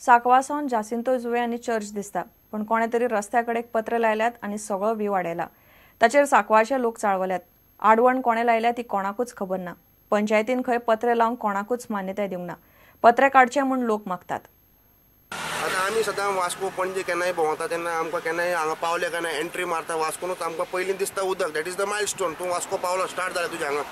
सांकवाळासावन जासिंतो जुवे आनी चर्च दिसता, पण कोणे तरी रस्त्याकडे पत्र लायल्यात आनी सगळो व्ह्यू वाडयला. ताचेर सांकवाळचे लोक चाळवल्यात. आडवण कोणे लायल्या ती कोणाकूच खबर ना. पंचायतीन खंय पत्रे लावंक कोणाकूच मान्यताय दिवंक ना. पत्रे काडचे म्हूण लोक मागतात. आता आम्ही सदां वास्को पणजे केन्नाय भोंवता तेन्ना आमकां केन्नाय हांगा पावले काय एंट्री मारता वास्कोनूच आमकां पयलीं दिसता उदक. That is the milestone. तूं वास्को पावलो स्टार्ट जालें तुजें हांगा.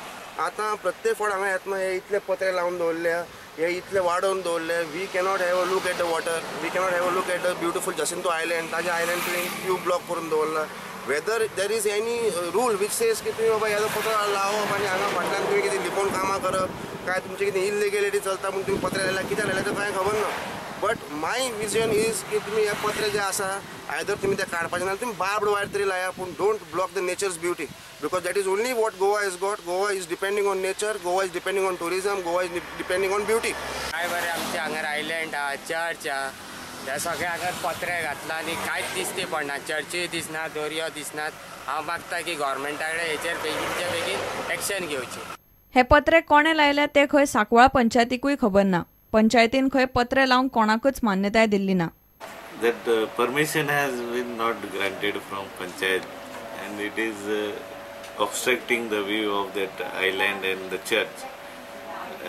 आतां प्रत्येक फावट हांगा येतना हे इतले पत्रे लावन दवरल्या, हे इतले वाडोवन दवरले. We cannot have a look at the water. We cannot have a look at the beautiful Jacinto island. ताज्या आयलँड तुवें क्यू ब्लॉक करून दवरला. Whether there is any rule which says की तुवें बाबा ह्याचो पत्र लावप आनी हांगा फाटल्यान तुवें कितें लिपोवन कामां करप काय तुमचें कितें इलिगॅलिटी चलता म्हूण तुवें पत्रे लायल्या कित्याक लायल्या तें कांय खबर ना. बट माय विजन इज की तुम्ही हे पत्रे जे आसा आयदर तुम्ही ते काडपाचे ना तुम्ही बार्बड वायर तरी लाया, पूण don't block the natures beauty, because that is only what Goa is got. Goa is depending on nature, Goa is depending on tourism, Goa is depending on beauty. काय बरें आमचे हांगा आयलँड आहा, चर्च आहा, हे सगळे हांगा पत्रे घातला आनी कांयच दिसते पडना. चर्चूय दिसना, दर्यो दिसनात. हांव मागता की गव्हर्मेंटा कडेन हेचेर बेगीनचे बेगीन एक्शन घेवची. हे पत्रे कोणे लायल्या ते खंय सांकवाळ पंचायतीकूय खबर ना. पंचायतीन खंय पत्रे लावंक कोणाकूच मान्यताय दिल्ली ना. That permission has been not granted from panchayat, and it is obstructing the view of that island and the church.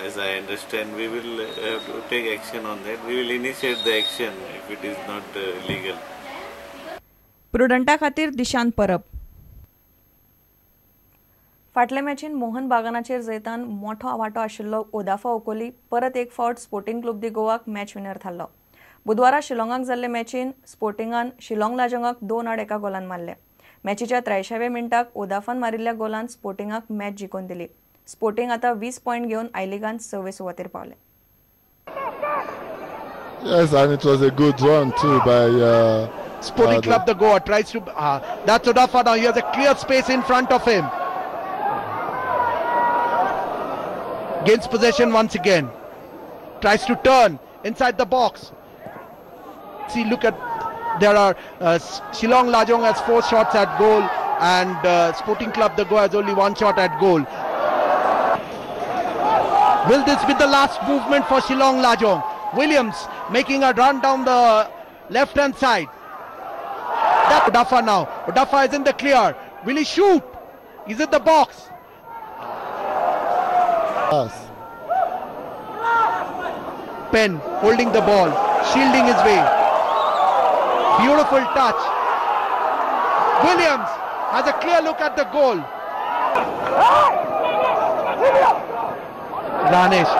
As I understand, we will have to take action on that. We will initiate the action if it is not legal. प्रुडंटा खातीर दिशांत परब. फाटले मॅचीन मोहन बागानाचेर जैतान मोठो वांटो आशिल्लो ओदाफा ओकोली परत एक फावट sporting club दी गोवाक मॅच विनर थारलो. बुधवारा शिलाँगाक जाल्ले मॅचीन स्पोर्टिंगान शिलाँग लाजोंगाक 2-1 गोलान मारले. मॅचीच्या 83व्या मिनटाक ओदाफान मारिल्ल्या गोलान स्पोर्टिंगाक मॅच जिखून दिली. स्पोर्टिंग आतां 20 पॉयंट घेवन आय लिगान 6वे सुवातेर Pawle. Yes, and it was a good run too by Sporting Club the Goa tries to that's Odafa now. He has a clear space in front of him. Gains possession once again. Tries to turn inside the box. See, look at there are Shillong Lajong has 4 shots at goal and Sporting Club the Goa has only 1 shot at goal. Will this be the last movement for Shillong Lajong? Williams making a run down the left hand side. That's Odafa now. Odafa is in the clear. Will he shoot? He's in the box. Yes. Penn holding the ball, shielding his way. Beautiful touch. Williams has a clear look at the goal. Ranesh,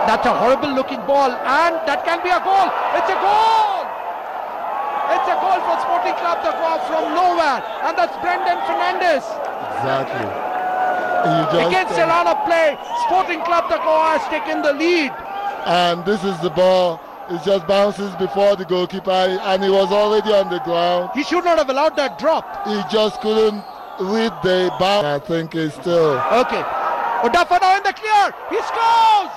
that's a horrible looking ball and that can be a goal. It's a goal. It's a goal for Sporting Club the Goa from nowhere, and that's Brendan Fernandez. Exactly. Against a run of play, Sporting Club the Goa has taken the lead. And this is the ball. It just bounces before the goalkeeper, and he was already on the ground. He should not have allowed that drop. He just couldn't read the bounce. I think he's still okay. Odafa now in the clear. He scores.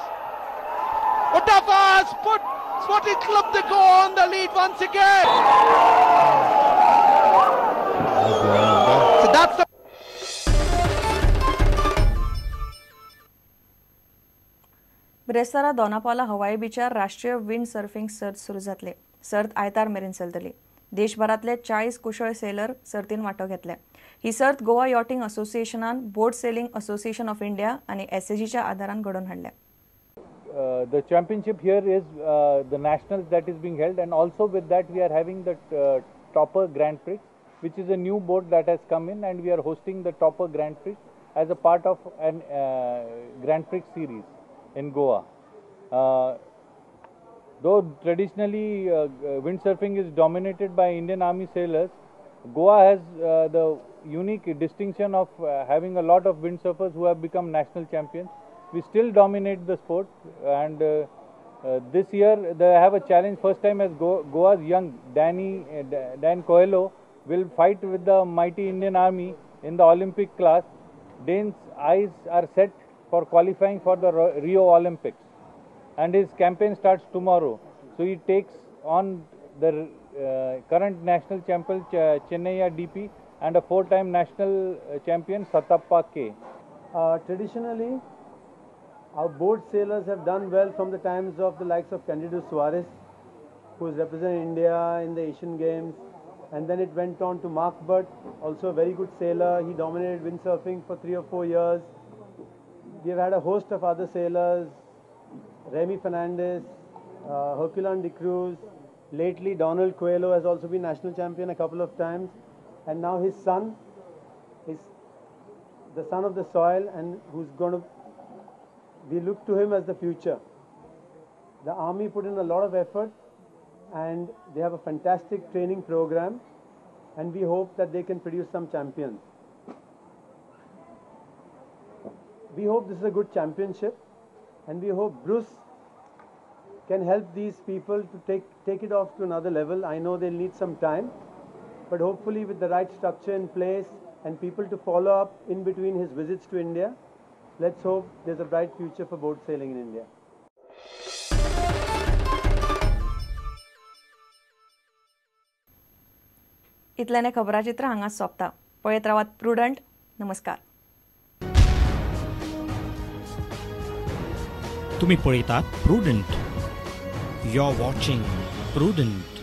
Odafa has put Sporting Club the Goa on the lead once again. So that's the ब्रेस्तारा Dona Paula हवाई बीचार राष्ट्रीय wind surfing सर्त सुरू जातले. सर्त आयतार मेरेन चलतली. देशभरातले 40 कुशळ सेलर सर्तीन वांटो घेतले. ही सर्त गोवा यॉटिंग असोसिएशनान, boat sailing association of India आणि एसएजीच्या आदारान घडोवन हाडल्या. The championship here is the nationals that is being held, and also with that we are having the Topper Grand Prix, which is a new boat that has come in, and we are hosting the Topper Grand Prix as a part of an Grand Prix series in Goa. Though traditionally windsurfing is dominated by Indian Army sailors, Goa has the unique distinction of having a lot of windsurfers who have become national champions. We still dominate the sport, and this year they have a challenge. First time as Goa's young Dan Coelho will fight with the mighty Indian Army in the Olympic class. Dan's eyes are set for qualifying for the Rio Olympics, and his campaign starts tomorrow. So he takes on the current national champion Chennaiya DP and a 4-time national champion Satappa K. Traditionally, our boat sailors have done well from the times of the likes of Candido Suarez, who has represented India in the Asian Games. And then it went on to Mark Butt, also a very good sailor. He dominated windsurfing for 3 or 4 years. We have had a host of other sailors, Remy Fernandez, Herculano de Cruz. Lately, Donald Coelho has also been national champion a couple of times. And now his son is the son of the soil, and who's going to, we look to him as the future. The army put in a lot of effort, and they have a fantastic training program, and we hope that they can produce some champions. We hope this is a good championship, and we hope Bruce can help these people to take it off to another level. I know they'll need some time, but hopefully with the right structure in place and people to follow up in between his visits to India, let's hope there's a bright future for boat sailing in India. इतल्याने खबराचित्र हांगाच सोंपता. पळयत रावात prudent. नमस्कार. तुम्ही पळयतात prudent. You're watching Prudent.